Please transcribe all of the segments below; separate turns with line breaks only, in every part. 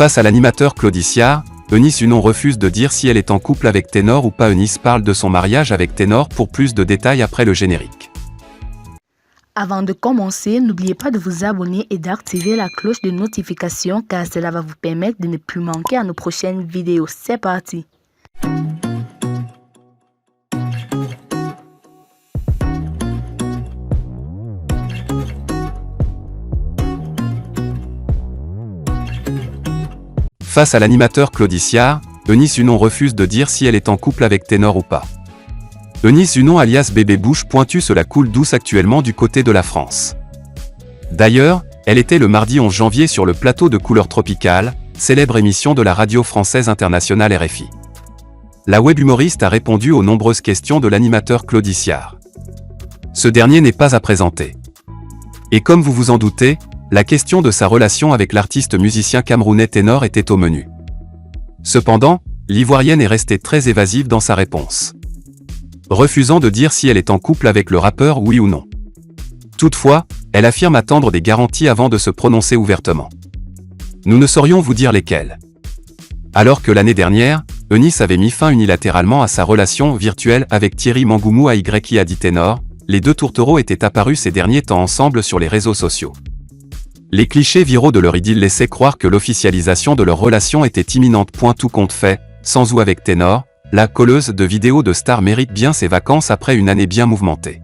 Face à l'animateur Claudice Yard, Eunice Unon refuse de dire si elle est en couple avec Ténor ou pas. Eunice parle de son mariage avec Ténor pour plus de détails après le générique.
Avant de commencer, n'oubliez pas de vous abonner et d'activer la cloche de notification car cela va vous permettre de ne plus manquer à nos prochaines vidéos. C'est parti!
Face à l'animateur Claudice Yard, Eunice Unon refuse de dire si elle est en couple avec Ténor ou pas. Eunice Unon alias Bébé Bouche Pointue se la coule douce actuellement du côté de la France. D'ailleurs, elle était le mardi 11 janvier sur le plateau de Couleurs Tropicales, célèbre émission de la radio française internationale RFI. La web humoriste a répondu aux nombreuses questions de l'animateur Claudice Yard. Ce dernier n'est pas à présenter. Et comme vous vous en doutez, la question de sa relation avec l'artiste musicien camerounais Ténor était au menu. Cependant, l'Ivoirienne est restée très évasive dans sa réponse, refusant de dire si elle est en couple avec le rappeur oui ou non. Toutefois, elle affirme attendre des garanties avant de se prononcer ouvertement. Nous ne saurions vous dire lesquelles. Alors que l'année dernière, Eunice avait mis fin unilatéralement à sa relation virtuelle avec Thierry Mangoumou AY a dit Ténor, les deux tourtereaux étaient apparus ces derniers temps ensemble sur les réseaux sociaux. Les clichés viraux de leur idylle laissaient croire que l'officialisation de leur relation était imminente. Tout compte fait, sans ou avec Ténor, la colleuse de vidéos de stars mérite bien ses vacances après une année bien mouvementée.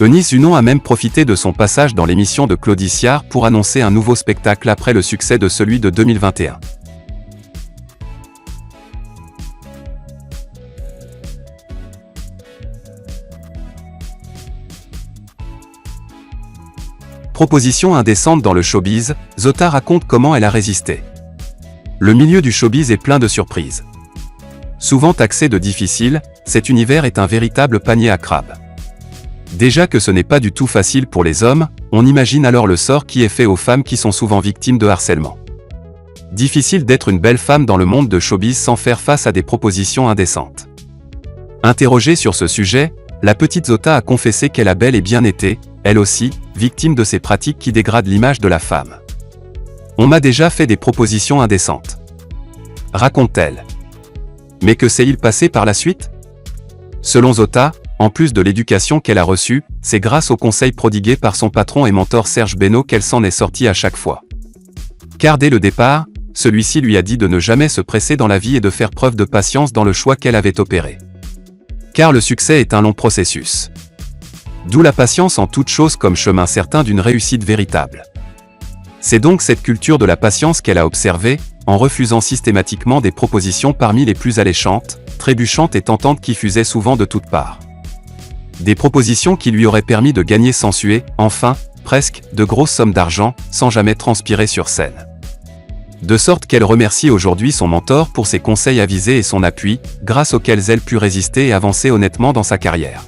Eunice Unon a même profité de son passage dans l'émission de Claudice Yard pour annoncer un nouveau spectacle après le succès de celui de 2021. Proposition indécente dans le showbiz, Zota raconte comment elle a résisté. Le milieu du showbiz est plein de surprises. Souvent taxé de difficile, cet univers est un véritable panier à crabes. Déjà que ce n'est pas du tout facile pour les hommes, on imagine alors le sort qui est fait aux femmes qui sont souvent victimes de harcèlement. Difficile d'être une belle femme dans le monde de showbiz sans faire face à des propositions indécentes. Interrogée sur ce sujet, la petite Zota a confessé qu'elle a bel et bien été, elle aussi, victime de ces pratiques qui dégradent l'image de la femme. On m'a déjà fait des propositions indécentes, raconte-t-elle. Mais que s'est-il passé par la suite? Selon Zota, en plus de l'éducation qu'elle a reçue, c'est grâce aux conseils prodigués par son patron et mentor Serge Beno qu'elle s'en est sortie à chaque fois. Car dès le départ, celui-ci lui a dit de ne jamais se presser dans la vie et de faire preuve de patience dans le choix qu'elle avait opéré. Car le succès est un long processus. D'où la patience en toute chose comme chemin certain d'une réussite véritable. C'est donc cette culture de la patience qu'elle a observée, en refusant systématiquement des propositions parmi les plus alléchantes, trébuchantes et tentantes qui fusaient souvent de toutes parts. Des propositions qui lui auraient permis de gagner sans suer, enfin, presque, de grosses sommes d'argent, sans jamais transpirer sur scène. De sorte qu'elle remercie aujourd'hui son mentor pour ses conseils avisés et son appui, grâce auxquels elle put résister et avancer honnêtement dans sa carrière.